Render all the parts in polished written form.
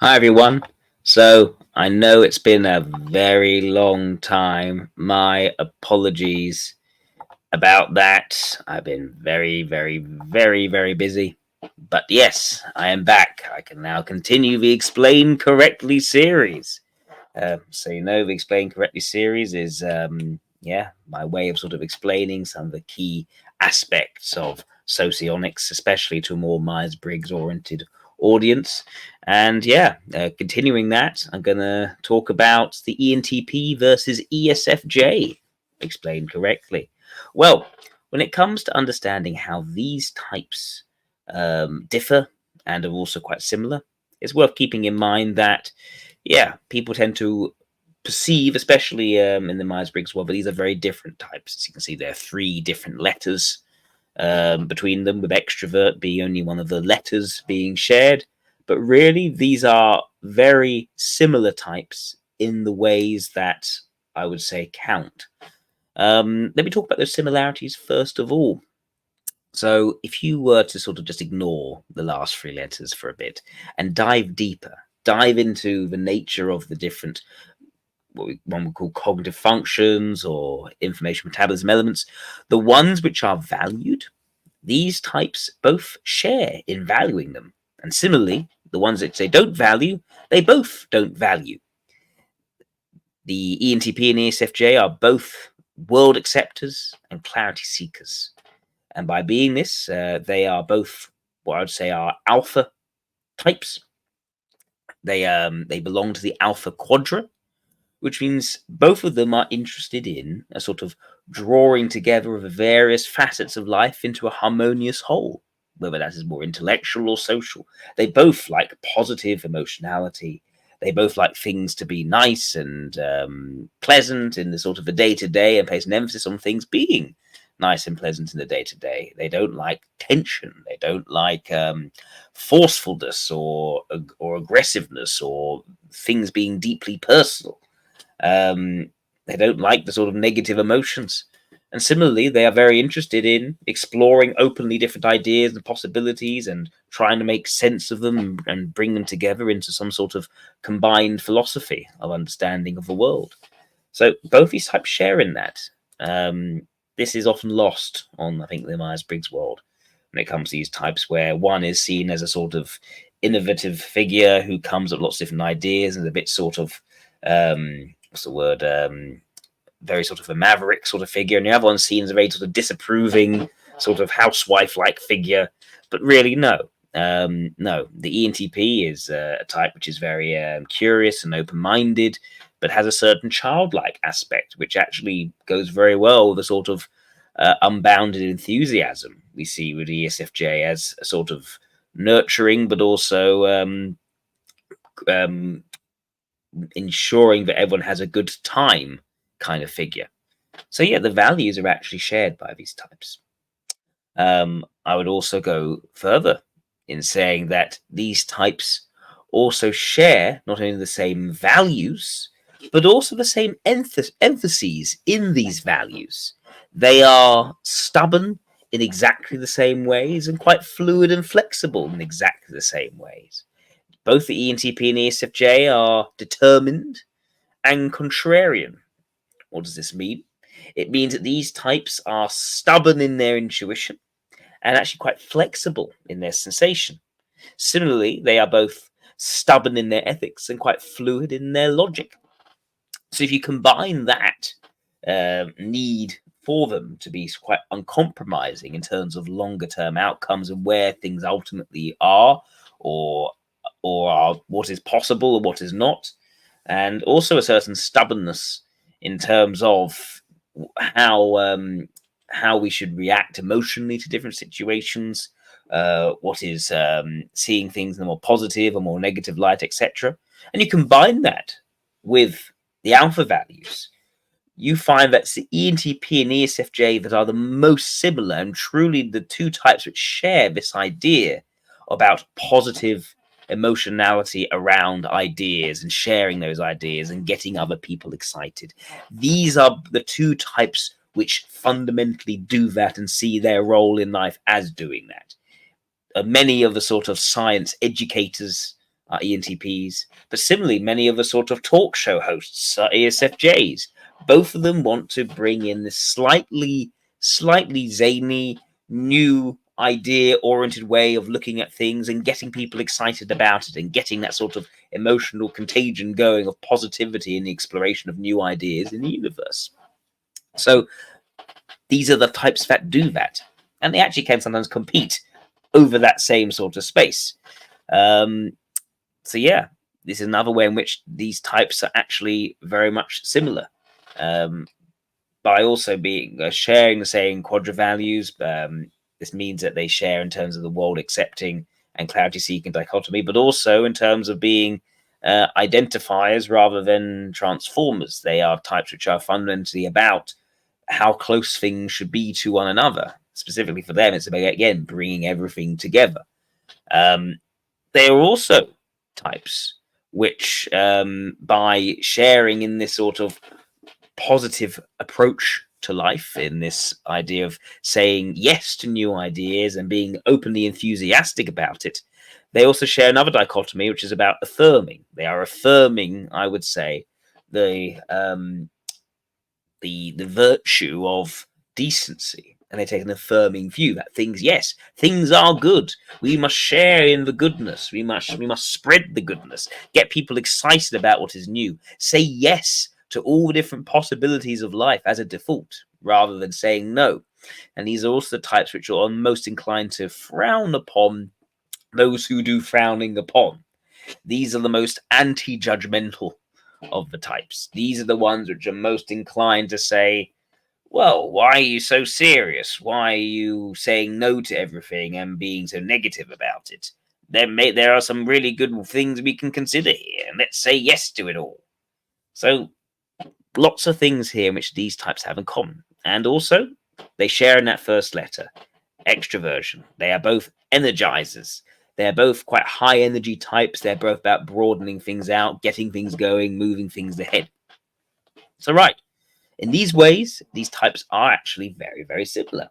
Hi everyone. So I know it's been a very long time. My apologies about that. I've been very busy. But yes, I am back. I can now continue the Explain Correctly series. The Explain Correctly series is my way of sort of explaining some of the key aspects of socionics, especially to a more Myers-Briggs oriented audience. And continuing that, I'm going to talk about the ENTP versus ESFJ. Explained correctly. Well, when it comes to understanding how these types differ and are also quite similar, it's worth keeping in mind that people tend to perceive, especially in the Myers-Briggs world, but these are very different types. As you can see, there are three different letters between them, with extrovert being only one of the letters being shared. But really, these are very similar types in the ways that I would say count. Let me talk about those similarities first of all. So, if you were to sort of just ignore the last three letters for a bit and dive deeper, dive into the nature of the different one would call cognitive functions or information metabolism elements, the ones which are valued, these types both share in valuing them. And similarly, the ones that they don't value, they both don't value. The ENTP and ESFJ are both world acceptors and clarity seekers. And by being this, they are both what I would say are alpha types. They belong to the alpha quadrant, which means both of them are interested in a sort of drawing together of the various facets of life into a harmonious whole, whether that is more intellectual or social. They both like positive emotionality. They both like things to be nice and pleasant in the sort of the day to day, and place an emphasis on things being nice and pleasant in the day to day. They don't like tension. They don't like forcefulness or aggressiveness or things being deeply personal. They don't like the sort of negative emotions. And similarly, they are very interested in exploring openly different ideas and possibilities and trying to make sense of them and bring them together into some sort of combined philosophy of understanding of the world. So both these types share in that. This is often lost on, I think, the Myers-Briggs world when it comes to these types, where one is seen as a sort of innovative figure who comes up with lots of different ideas and a bit sort of what's the word? Very sort of a maverick sort of figure, and the other one's seen as a very sort of disapproving, sort of housewife-like figure. But really, no. No, the ENTP is a type which is very curious and open-minded, but has a certain childlike aspect, which actually goes very well with the sort of unbounded enthusiasm we see with ESFJ as a sort of nurturing, but also ensuring that everyone has a good time kind of figure. So yeah, the values are actually shared by these types. I would also go further in saying that these types also share not only the same values, but also the same emphases in these values. They are stubborn in exactly the same ways and quite fluid and flexible in exactly the same ways. Both the ENTP and ESFJ are determined and contrarian. What does this mean? It means that these types are stubborn in their intuition and actually quite flexible in their sensation. Similarly, they are both stubborn in their ethics and quite fluid in their logic. So if you combine that need for them to be quite uncompromising in terms of longer term outcomes and where things ultimately are, or are what is possible and what is not, and also a certain stubbornness in terms of how we should react emotionally to different situations, what is seeing things in a more positive or more negative light, etc. And you combine that with the alpha values, you find that it's the ENTP and ESFJ that are the most similar and truly the two types which share this idea about positive emotionality around ideas and sharing those ideas and getting other people excited. These are the two types which fundamentally do that and see their role in life as doing that. Many of the sort of science educators are ENTPs, but similarly, many of the sort of talk show hosts are ESFJs. Both of them want to bring in this slightly zany, new idea-oriented way of looking at things and getting people excited about it and getting that sort of emotional contagion going of positivity in the exploration of new ideas in the universe. So these are the types that do that, and they actually can sometimes compete over that same sort of space. So yeah, this is another way in which these types are actually very much similar. By also being sharing the same quadra values, this means that they share in terms of the world accepting and clarity seeking dichotomy, but also in terms of being identifiers rather than transformers. They are types which are fundamentally about how close things should be to one another. Specifically for them, it's about, again, bringing everything together. They are also types which, by sharing in this sort of positive approach to life, in this idea of saying yes to new ideas and being openly enthusiastic about it, they also share another dichotomy, which is about affirming. They are affirming, I would say, the virtue of decency, and they take an affirming view that things are good. We must share in the goodness. We must spread the goodness. Get people excited about what is new. Say yes to all the different possibilities of life as a default, rather than saying no. And these are also the types which are most inclined to frown upon those who do frowning upon. These are the most anti-judgmental of the types. These are the ones which are most inclined to say, well, why are you so serious? Why are you saying no to everything and being so negative about it? There are some really good things we can consider here, and let's say yes to it all. So lots of things here which these types have in common. And also, they share in that first letter, extroversion. They are both energizers. They're both quite high energy types. They're both about broadening things out, getting things going, moving things ahead. So right, in these ways, these types are actually very, very similar.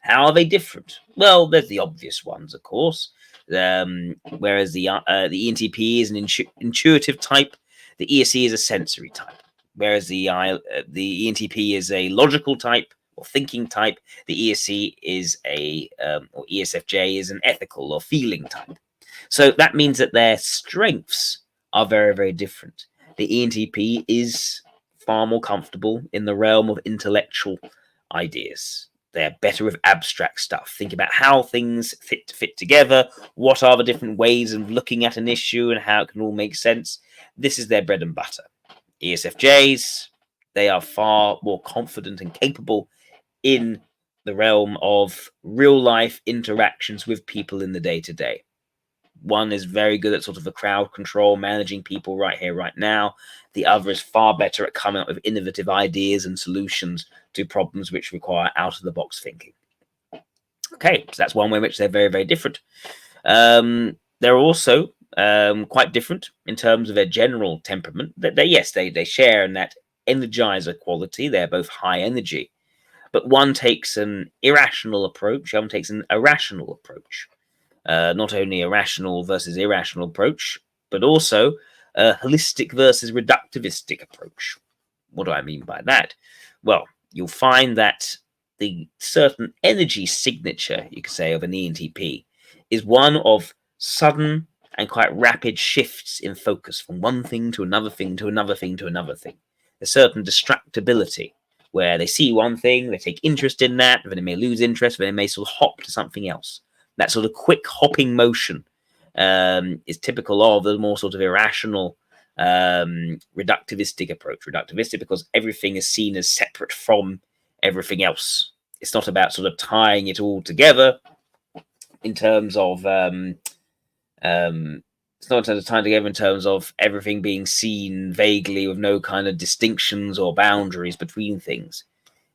How are they different? Well, there's the obvious ones, of course. Whereas the ENTP is an intuitive type, the ESE is a sensory type. Whereas the ENTP is a logical type or thinking type, the ESE is or ESFJ is an ethical or feeling type. So that means that their strengths are very, very different. The ENTP is far more comfortable in the realm of intellectual ideas. They're better with abstract stuff. Think about how things fit together. What are the different ways of looking at an issue and how it can all make sense? This is their bread and butter. ESFJs, they are far more confident and capable in the realm of real life interactions with people in the day-to-day. One is very good at sort of the crowd control, managing people right here, right now. The other is far better at coming up with innovative ideas and solutions to problems which require out-of-the-box thinking. Okay, so that's one way in which they're very, very different. They're also quite different in terms of their general temperament. They share in that energizer quality. They're both high energy, but one takes an irrational approach, the other takes an irrational approach. Not only a rational versus irrational approach, but also a holistic versus reductivistic approach. What do I mean by that? Well, you'll find that the certain energy signature, you could say, of an ENTP is one of sudden and quite rapid shifts in focus from one thing to another thing to another thing to another thing. A certain distractibility where they see one thing, they take interest in that, then they may lose interest, then they may sort of hop to something else. That sort of quick hopping motion is typical of the more sort of irrational reductivistic approach. Reductivistic because everything is seen as separate from everything else. It's not about sort of tying it all together in terms of it's not in terms of tying together in terms of everything being seen vaguely with no kind of distinctions or boundaries between things.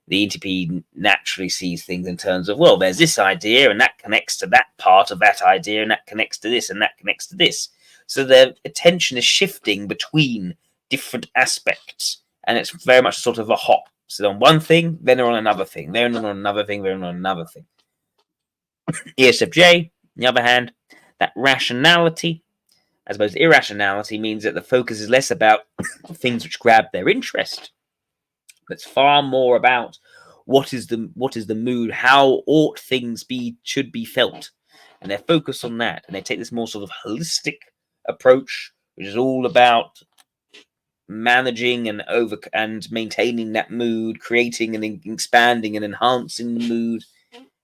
The ENTP naturally sees things in terms of, well, there's this idea and that connects to that part of that idea and that connects to this and that connects to this. So their attention is shifting between different aspects, and it's very much sort of a hop. So they're on one thing, then they're on another thing, they're on another thing, they're on another thing. ESFJ, on the other hand, that rationality, I suppose irrationality means that the focus is less about things which grab their interest. It's far more about what is the mood, how ought things should be felt, and they're focused on that, and they take this more sort of holistic approach, which is all about managing and maintaining that mood, creating and expanding and enhancing the mood.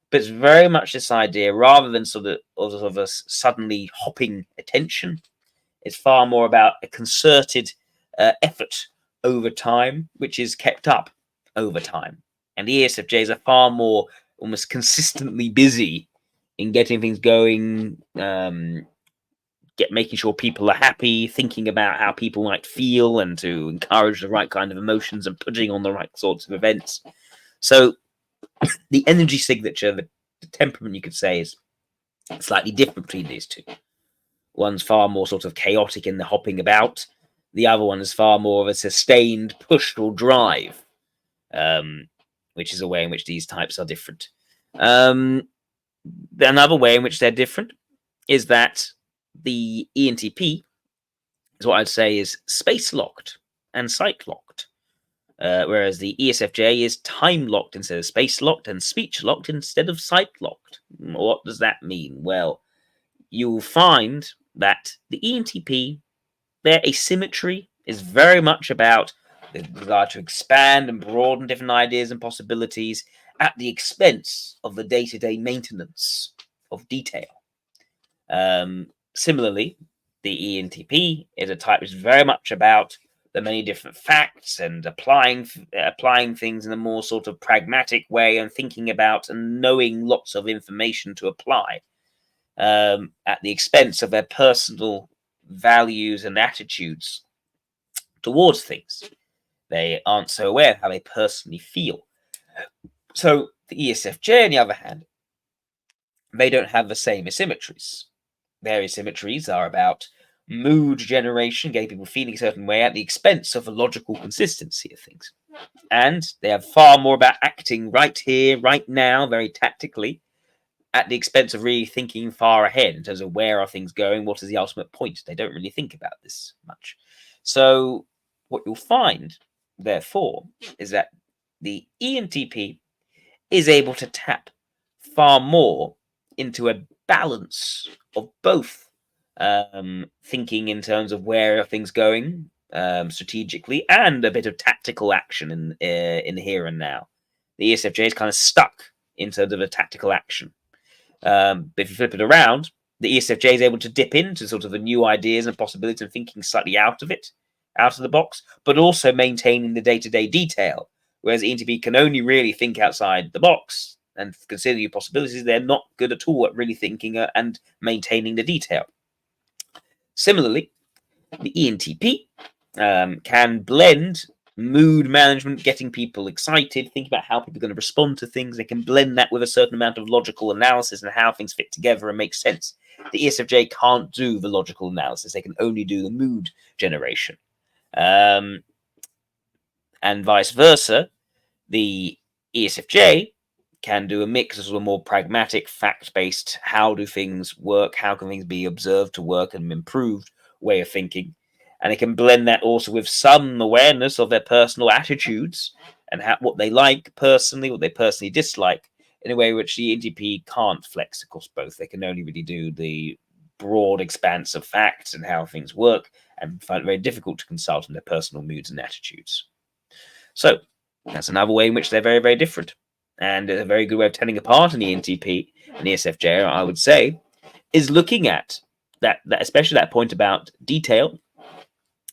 But it's very much this idea, rather than sort of a suddenly hopping attention, it's far more about a concerted effort over time, which is kept up over time. And the ESFJs are far more almost consistently busy in getting things going, making sure people are happy, thinking about how people might feel, and to encourage the right kind of emotions and putting on the right sorts of events. So the energy signature, the temperament, you could say, is slightly different between these two. One's far more sort of chaotic in the hopping about. The other one is far more of a sustained push or drive, which is a way in which these types are different. Another way in which they're different is that the ENTP is what I'd say is space locked and site locked, whereas the ESFJ is time locked instead of space locked, and speech locked instead of site locked. What does that mean? Well, you'll find that the ENTP, their asymmetry is very much about the desire to expand and broaden different ideas and possibilities at the expense of the day-to-day maintenance of detail. Similarly, the ENTP is a type which is very much about the many different facts and applying things in a more sort of pragmatic way, and thinking about and knowing lots of information to apply, at the expense of their personal values and attitudes towards things. They aren't so aware of how they personally feel. So the ESFJ, on the other hand, they don't have the same asymmetries. Their asymmetries are about mood generation, getting people feeling a certain way at the expense of the logical consistency of things. And they are far more about acting right here, right now, very tactically, at the expense of really thinking far ahead in terms of where are things going, what is the ultimate point. They don't really think about this much. So what you'll find, therefore, is that the ENTP is able to tap far more into a balance of both, thinking in terms of where are things going, strategically, and a bit of tactical action in the here and now. The ESFJ is kind of stuck in terms of a tactical action. But if you flip it around, the ESFJ is able to dip into sort of the new ideas and possibilities and thinking slightly out of the box, but also maintaining the day-to-day detail. Whereas ENTP can only really think outside the box and consider new possibilities. They're not good at all at really thinking and maintaining the detail. Similarly, the ENTP can blend mood management, getting people excited, thinking about how people are going to respond to things. They can blend that with a certain amount of logical analysis and how things fit together and make sense. The ESFJ can't do the logical analysis. They can only do the mood generation. And vice versa, the ESFJ can do a mix of a more pragmatic, fact-based, how do things work, how can things be observed to work and improved way of thinking. And it can blend that also with some awareness of their personal attitudes and what they like personally, what they personally dislike, in a way which the ENTP can't flex across both. They can only really do the broad expanse of facts and how things work, and find it very difficult to consult on their personal moods and attitudes. So that's another way in which they're very, very different. And a very good way of telling apart an ENTP and ESFJ, I would say, is looking at that especially that point about detail.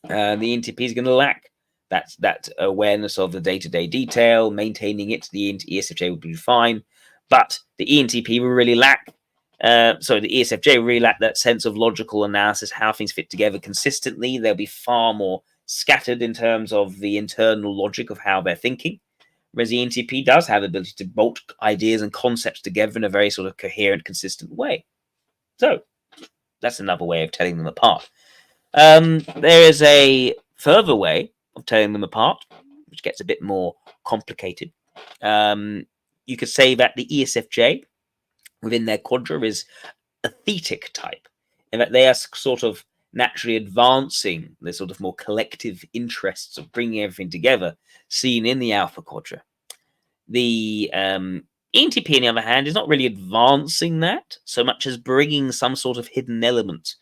The ENTP is going to lack that awareness of the day-to-day detail. Maintaining it, the ESFJ would be fine, but the ENTP will really lack. The ESFJ will really lack that sense of logical analysis, how things fit together consistently. They'll be far more scattered in terms of the internal logic of how they're thinking. Whereas the ENTP does have the ability to bolt ideas and concepts together in a very sort of coherent, consistent way. So that's another way of telling them apart. There is a further way of telling them apart, which gets a bit more complicated. You could say that the ESFJ within their quadra is a thetic type, in that they are sort of naturally advancing the sort of more collective interests of bringing everything together, seen in the alpha quadrant. The ENTP, on the other hand, is not really advancing that so much as bringing some sort of hidden element.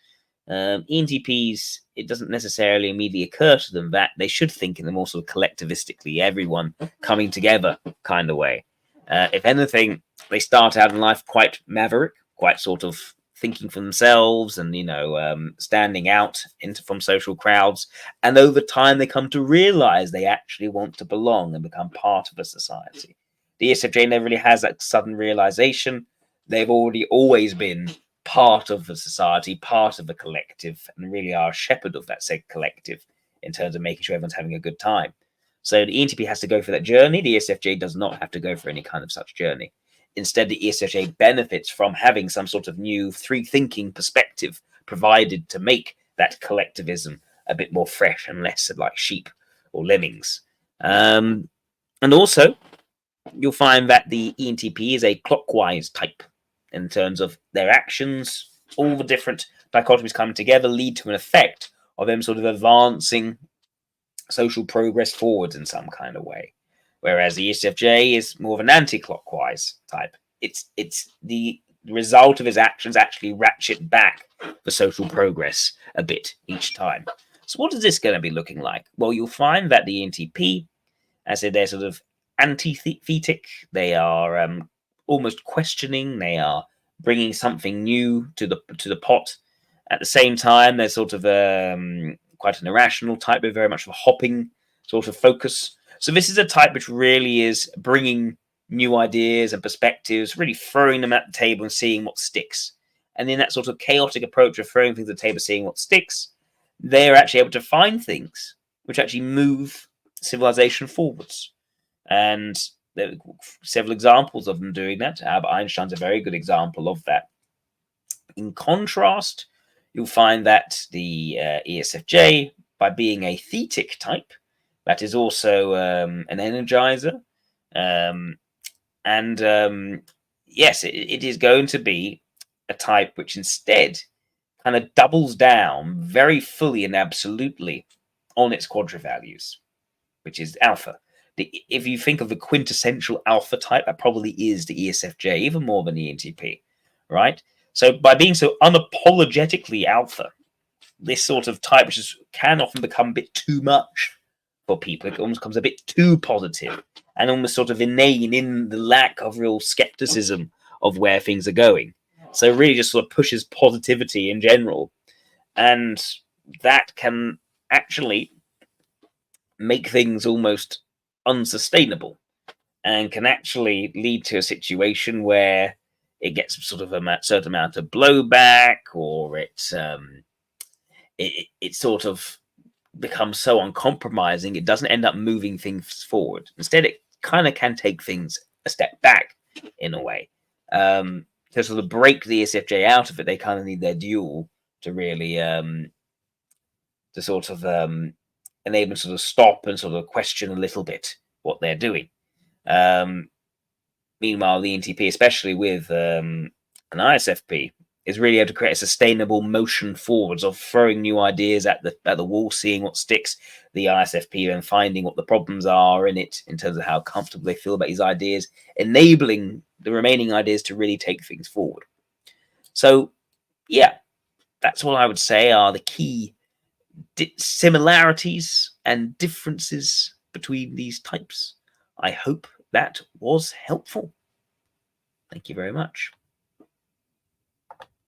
ENTPs, it doesn't necessarily immediately occur to them that they should think in the more sort of collectivistically, everyone coming together kind of way. If anything, they start out in life quite maverick, quite sort of thinking for themselves and, standing out from social crowds. And over time, they come to realize they actually want to belong and become part of a society. The ESFJ never really has that sudden realization. They've already always been part of the society, part of the collective, and really are a shepherd of that said collective in terms of making sure everyone's having a good time. So the ENTP has to go for that journey. The ESFJ does not have to go for any kind of such journey. Instead, the ESFJ benefits from having some sort of new free-thinking perspective provided to make that collectivism a bit more fresh and less like sheep or lemmings. And also, you'll find that the ENTP is a clockwise type in terms of their actions. All the different dichotomies coming together lead to an effect of them sort of advancing social progress forwards in some kind of way. Whereas the ESFJ is more of an anti-clockwise type. It's the result of his actions actually ratchet back the social progress a bit each time. So what is this going to be looking like? Well, you'll find that the ENTP, as I said, they're sort of antithetic. They are almost questioning. They are bringing something new to the pot. At the same time, they're sort of quite an irrational type, but very much of a hopping sort of focus. So this is a type which really is bringing new ideas and perspectives, really throwing them at the table and seeing what sticks. And in that sort of chaotic approach of throwing things at the table, seeing what sticks, they're actually able to find things which actually move civilization forwards. And there are several examples of them doing that. Albert Einstein's a very good example of that. In contrast, you'll find that the ESFJ, by being a thetic type, that is also an energizer. Yes, it is going to be a type which instead kind of doubles down very fully and absolutely on its quadra values, which is alpha. If you think of the quintessential alpha type, that probably is the ESFJ, even more than the ENTP, right? So by being so unapologetically alpha, this sort of type, which can often become a bit too much for people, it almost becomes a bit too positive and almost sort of inane in the lack of real skepticism of where things are going. So really just sort of pushes positivity in general. And that can actually make things almost unsustainable and can actually lead to a situation where it gets sort of a certain amount of blowback, or it sort of becomes so uncompromising it doesn't end up moving things forward. Instead, it kind of can take things a step back in a way. To sort of break the ESFJ out of it, they kind of need their dual to really to sort of enable them to sort of stop and sort of question a little bit what they're doing. Meanwhile, the ENTP, especially with an ISFP, is really able to create a sustainable motion forwards of throwing new ideas at the wall, seeing what sticks. The ISFP and finding what the problems are in it in terms of how comfortable they feel about these ideas, enabling the remaining ideas to really take things forward. So, yeah, that's what I would say are the key similarities and differences between these types. I hope that was helpful. Thank you very much.